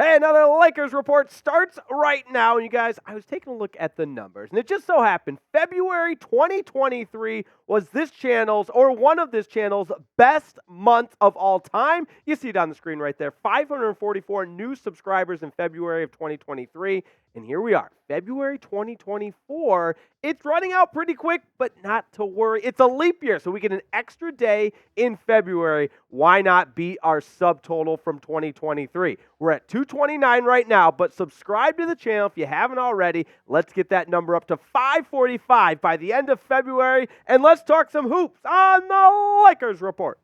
Hey, another Lakers report starts right now. And you guys, I was taking a look at the numbers, and it just so happened February 2023 was this channel's, or one of this channel's, best month of all time. You see it on the screen right there. 544 new subscribers in February of 2023. And here we are, February 2024. It's running out pretty quick, but not to worry. It's a leap year, so we get an extra day in February. Why not beat our subtotal from 2023? We're at 229 right now, but subscribe to the channel if you haven't already. Let's get that number up to 545 by the end of February, and let's talk some hoops on the Lakers Report.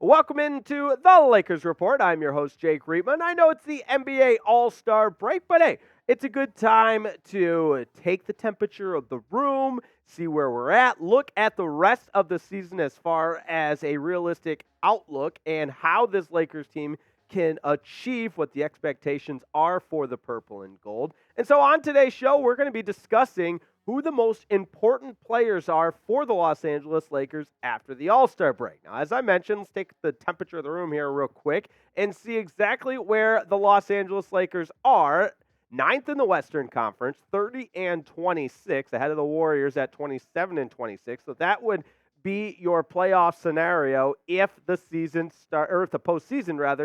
Welcome into the Lakers Report. I'm your host, Jake Reitman. I know it's the NBA All-Star break, but hey, it's a good time to take the temperature of the room, see where we're at, look at the rest of the season as far as a realistic outlook and how this Lakers team can achieve what the expectations are for the purple and gold. And so on today's show, we're going to be discussing who the most important players are for the Los Angeles Lakers after the All-Star break. Now, as I mentioned, let's take the temperature of the room here real quick and see exactly where the Los Angeles Lakers are. 9th in the Western Conference, 30-26, ahead of the Warriors at 27-26. So that would be your playoff scenario if the postseason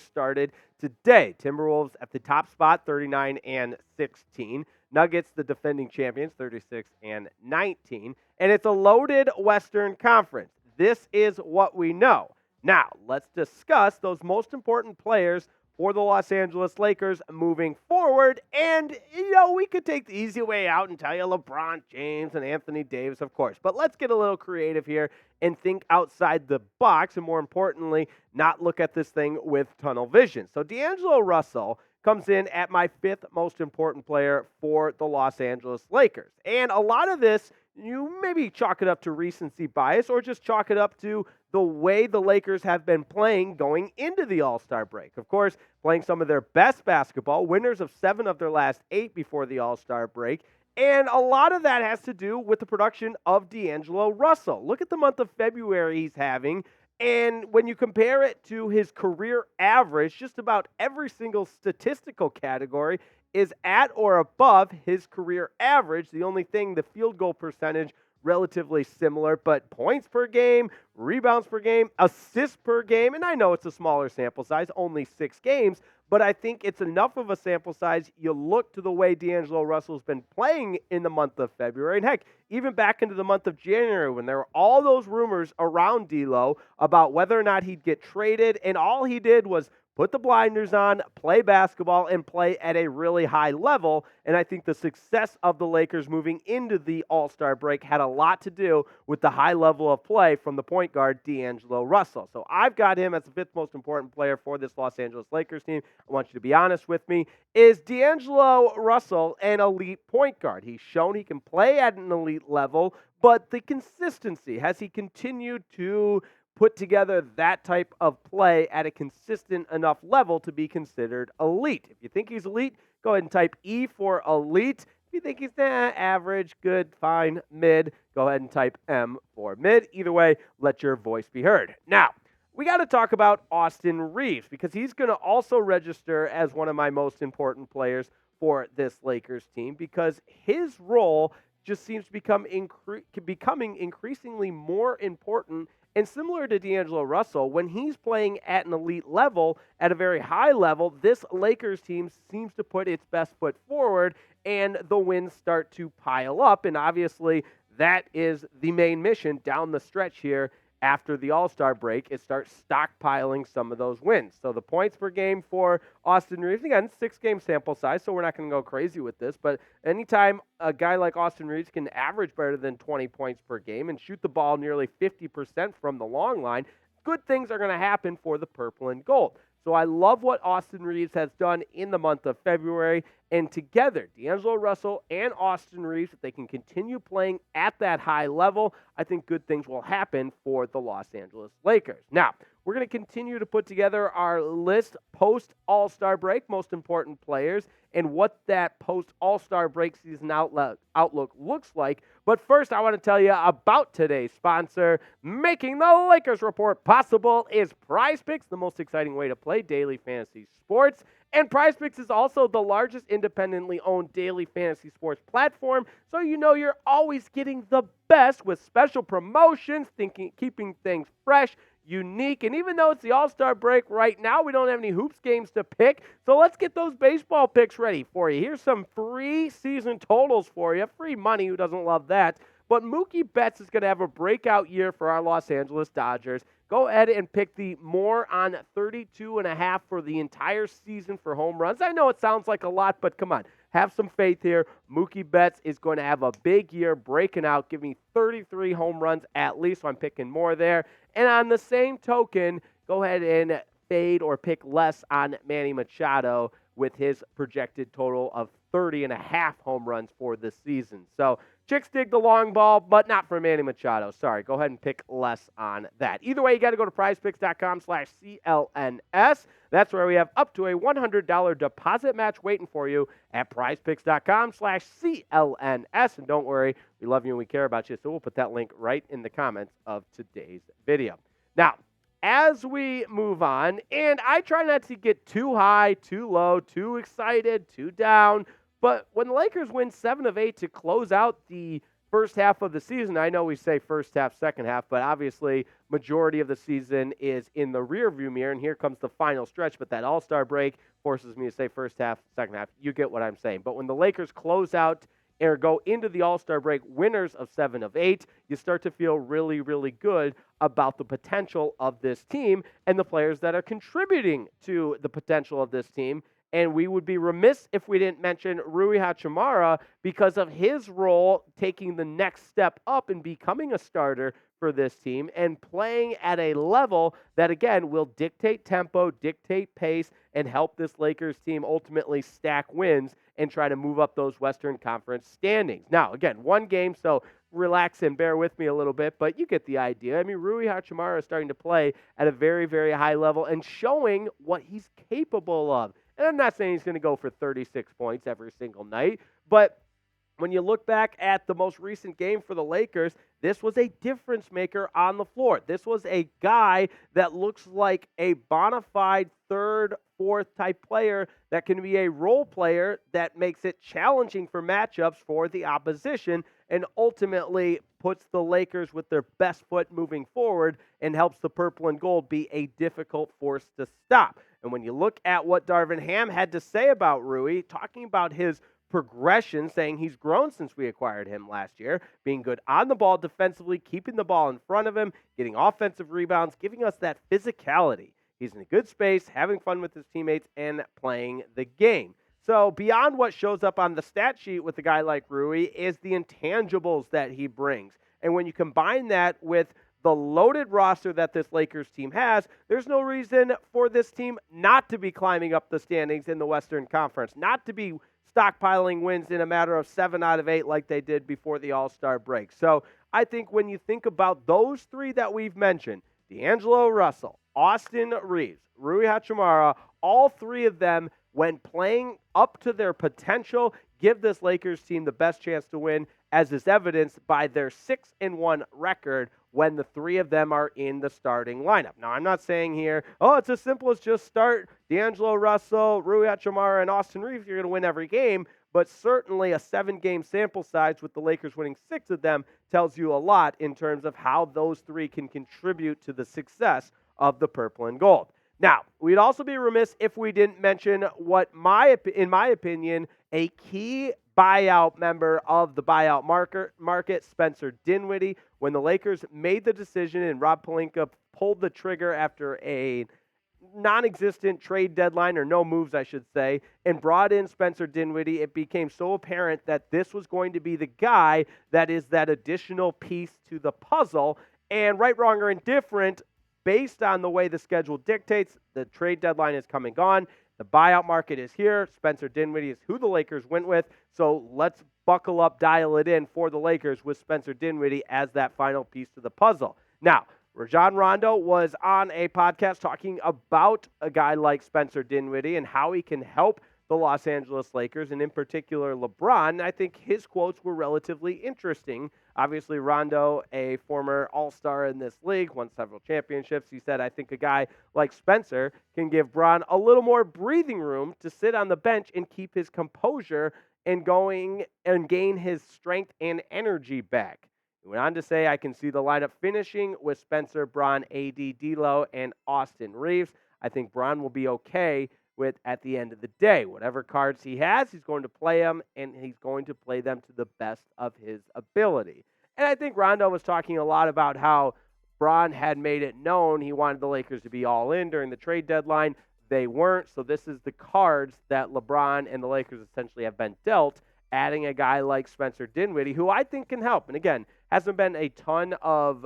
started today. Timberwolves at the top spot, 39-16. Nuggets, the defending champions, 36-19. And it's a loaded Western Conference. This is what we know. Now, let's discuss those most important players for the Los Angeles Lakers moving forward. And, we could take the easy way out and tell you LeBron James and Anthony Davis, of course. But let's get a little creative here and think outside the box, and more importantly, not look at this thing with tunnel vision. So DAngelo Russell comes in at my 5th most important player for the Los Angeles Lakers. And a lot of this, you maybe chalk it up to recency bias or just chalk it up to the way the Lakers have been playing going into the All-Star break. Of course, playing some of their best basketball, winners of 7 of their last 8 before the All-Star break. And a lot of that has to do with the production of DAngelo Russell. Look at the month of February he's having. And when you compare it to his career average, just about every single statistical category is at or above his career average. The only thing, the field goal percentage, relatively similar, but points per game, rebounds per game, assists per game, and I know it's a smaller sample size, only 6 games, but I think it's enough of a sample size. You look to the way DAngelo Russell's been playing in the month of February, and heck, even back into the month of January when there were all those rumors around D'Lo about whether or not he'd get traded, and all he did was put the blinders on, play basketball, and play at a really high level. And I think the success of the Lakers moving into the All-Star break had a lot to do with the high level of play from the point guard, DAngelo Russell. So I've got him as the 5th most important player for this Los Angeles Lakers team. I want you to be honest with me. Is DAngelo Russell an elite point guard? He's shown he can play at an elite level, but the consistency, has he continued to put together that type of play at a consistent enough level to be considered elite? If you think he's elite, go ahead and type E for elite. If you think he's average, good, fine, mid, go ahead and type M for mid. Either way, let your voice be heard. Now, we got to talk about Austin Reaves because he's going to also register as one of my most important players for this Lakers team because his role just seems to becoming increasingly more important. And similar to DAngelo Russell, when he's playing at an elite level, at a very high level, this Lakers team seems to put its best foot forward and the wins start to pile up. And obviously, that is the main mission down the stretch here after the All-Star break, is start stockpiling some of those wins. So the points per game for Austin Reaves, again, 6-game sample size, so we're not going to go crazy with this, but anytime a guy like Austin Reaves can average better than 20 points per game and shoot the ball nearly 50% from the long line, good things are going to happen for the purple and gold. So I love what Austin Reaves has done in the month of February. And together, DAngelo Russell and Austin Reaves, if they can continue playing at that high level, I think good things will happen for the Los Angeles Lakers. Now, we're going to continue to put together our list post All-Star break, most important players, and what that post All-Star break season outlook looks like. But first, I want to tell you about today's sponsor. Making the Lakers Report possible is PrizePick, the most exciting way to play daily fantasy sports. And PrizePick is also the largest independently owned daily fantasy sports platform, so you know you're always getting the best with special promotions, keeping things fresh, unique, and even though it's the All-Star break right now, we don't have any hoops games to pick, so let's get those baseball picks ready for you. Here's some free season totals for you. Free money, who doesn't love that? But Mookie Betts is going to have a breakout year for our Los Angeles Dodgers. Go ahead and pick the more on 32.5 for the entire season for home runs. I know it sounds like a lot, but come on. Have some faith here. Mookie Betts is going to have a big year breaking out. Give me 33 home runs at least, so I'm picking more there. And on the same token, go ahead and fade or pick less on Manny Machado with his projected total of 30.5 home runs for the season. So chicks dig the long ball, but not for Manny Machado. Sorry, go ahead and pick less on that. Either way, you got to go to prizepicks.com/CLNS. That's where we have up to a $100 deposit match waiting for you at prizepicks.com/CLNS. And don't worry, we love you and we care about you, so we'll put that link right in the comments of today's video. Now, as we move on, and I try not to get too high, too low, too excited, too down, but when the Lakers win 7 of 8 to close out the first half of the season, I know we say first half, second half, but obviously majority of the season is in the rearview mirror, and here comes the final stretch, but that All-Star break forces me to say first half, second half. You get what I'm saying. But when the Lakers close out or go into the All-Star break winners of 7 of 8, you start to feel really, really good about the potential of this team and the players that are contributing to the potential of this team. And we would be remiss if we didn't mention Rui Hachimura because of his role taking the next step up and becoming a starter for this team and playing at a level that, again, will dictate tempo, dictate pace, and help this Lakers team ultimately stack wins and try to move up those Western Conference standings. Now, again, one game, so relax and bear with me a little bit, but you get the idea. I mean, Rui Hachimura is starting to play at a very, very high level and showing what he's capable of. And I'm not saying he's going to go for 36 points every single night, but when you look back at the most recent game for the Lakers, this was a difference maker on the floor. This was a guy that looks like a bona fide third, fourth type player that can be a role player that makes it challenging for matchups for the opposition and ultimately puts the Lakers with their best foot moving forward and helps the purple and gold be a difficult force to stop. And when you look at what Darvin Ham had to say about Rui, talking about his progression, saying he's grown since we acquired him last year, being good on the ball defensively, keeping the ball in front of him, getting offensive rebounds, giving us that physicality. He's in a good space, having fun with his teammates, and playing the game. So beyond what shows up on the stat sheet with a guy like Rui is the intangibles that he brings. And when you combine that with the loaded roster that this Lakers team has, there's no reason for this team not to be climbing up the standings in the Western Conference, not to be stockpiling wins in a matter of 7 out of 8 like they did before the All-Star break. So I think when you think about those three that we've mentioned, DAngelo Russell, Austin Reaves, Rui Hachimura, all three of them, when playing up to their potential, give this Lakers team the best chance to win, as is evidenced by their 6-1 record when the three of them are in the starting lineup. Now, I'm not saying here, it's as simple as just start DAngelo Russell, Rui Hachimura, and Austin Reaves. You're going to win every game, but certainly a 7-game sample size with the Lakers winning 6 of them tells you a lot in terms of how those three can contribute to the success of the purple and gold. Now, we'd also be remiss if we didn't mention what, in my opinion, a key buyout member of the buyout market, Spencer Dinwiddie. When the Lakers made the decision and Rob Pelinka pulled the trigger after a non-existent trade deadline, or no moves, I should say, and brought in Spencer Dinwiddie, it became so apparent that this was going to be the guy that is that additional piece to the puzzle. And right, wrong, or indifferent, based on the way the schedule dictates, the trade deadline is coming on. The buyout market is here. Spencer Dinwiddie is who the Lakers went with. So let's buckle up, dial it in for the Lakers with Spencer Dinwiddie as that final piece to the puzzle. Now, Rajon Rondo was on a podcast talking about a guy like Spencer Dinwiddie and how he can help the Los Angeles Lakers, and in particular LeBron. I think his quotes were relatively interesting. Obviously, Rondo, a former all-star in this league, won several championships. He said, I think a guy like Spencer can give Bron a little more breathing room to sit on the bench and keep his composure and going and gain his strength and energy back. He went on to say, I can see the lineup finishing with Spencer, Bron, AD, D'Lo, and Austin Reaves. I think Bron will be okay with at the end of the day. Whatever cards he has, he's going to play them, and he's going to play them to the best of his ability. And I think Rondo was talking a lot about how Bron had made it known he wanted the Lakers to be all in during the trade deadline. They weren't, so this is the cards that LeBron and the Lakers essentially have been dealt, adding a guy like Spencer Dinwiddie, who I think can help. And again, hasn't been a ton of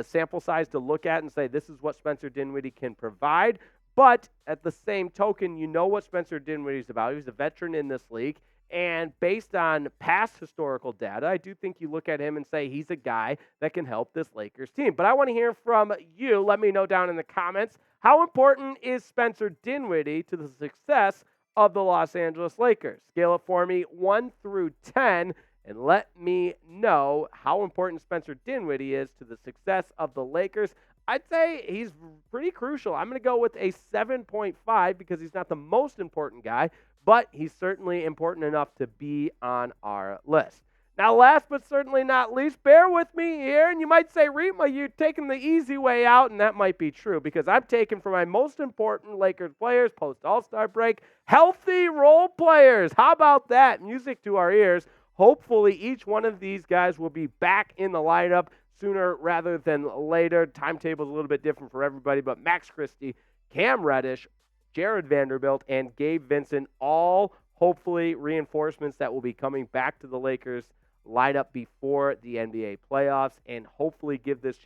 sample size to look at and say this is what Spencer Dinwiddie can provide. But at the same token, you know what Spencer Dinwiddie's about. He's a veteran in this league. And based on past historical data, I do think you look at him and say he's a guy that can help this Lakers team. But I want to hear from you. Let me know down in the comments, how important is Spencer Dinwiddie to the success of the Los Angeles Lakers? Scale it for me 1 through 10, and let me know how important Spencer Dinwiddie is to the success of the Lakers. I'd say he's pretty crucial. I'm going to go with a 7.5 because he's not the most important guy, but he's certainly important enough to be on our list. Now, last but certainly not least, bear with me here, and you might say, Rima, you're taking the easy way out, and that might be true because I'm taking for my most important Lakers players post-All-Star break, healthy role players. How about that? Music to our ears. Hopefully, each one of these guys will be back in the lineup sooner rather than later. Timetable is a little bit different for everybody, but Max Christie, Cam Reddish, Jared Vanderbilt, and Gabe Vincent, all hopefully reinforcements that will be coming back to the Lakers lineup before the NBA playoffs, and hopefully give this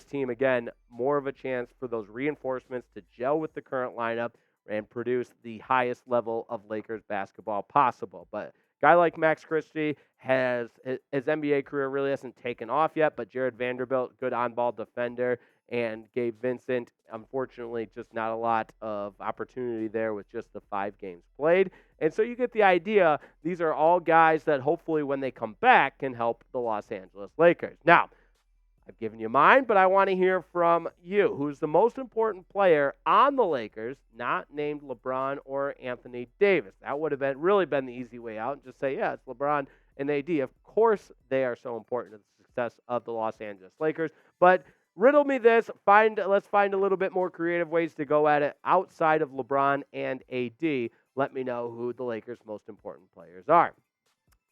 team again more of a chance for those reinforcements to gel with the current lineup and produce the highest level of Lakers basketball possible. But guy like Max Christie his NBA career really hasn't taken off yet, but Jared Vanderbilt, good on-ball defender, and Gabe Vincent, unfortunately, just not a lot of opportunity there with just the 5 games played. And so you get the idea. These are all guys that hopefully when they come back can help the Los Angeles Lakers. Now, I've given you mine, but I want to hear from you. Who's the most important player on the Lakers, not named LeBron or Anthony Davis? That would have really been the easy way out and just say, yeah, it's LeBron and AD. Of course they are so important to the success of the Los Angeles Lakers. But riddle me this. Let's find a little bit more creative ways to go at it outside of LeBron and AD. Let me know who the Lakers' most important players are.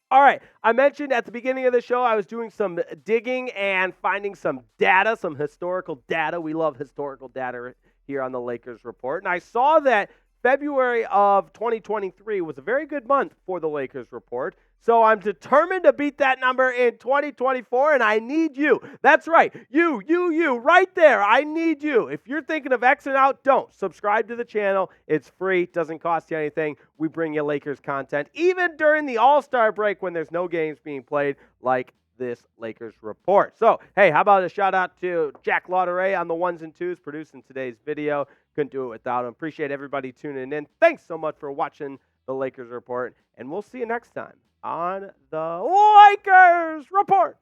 All right, I mentioned at the beginning of the show I was doing some digging and finding some data, some historical data. We love historical data here on the Lakers Report. And I saw that February of 2023 was a very good month for the Lakers Report. So I'm determined to beat that number in 2024, and I need you. That's right, you, right there. I need you. If you're thinking of Xing out, don't. Subscribe to the channel. It's free. Doesn't cost you anything. We bring you Lakers content, even during the All-Star break when there's no games being played, like this Lakers Report. So, hey, how about a shout-out to Jack Lauderay on the ones and twos producing today's video. Couldn't do it without him. Appreciate everybody tuning in. Thanks so much for watching the Lakers Report, and we'll see you next time on the Lakers Report.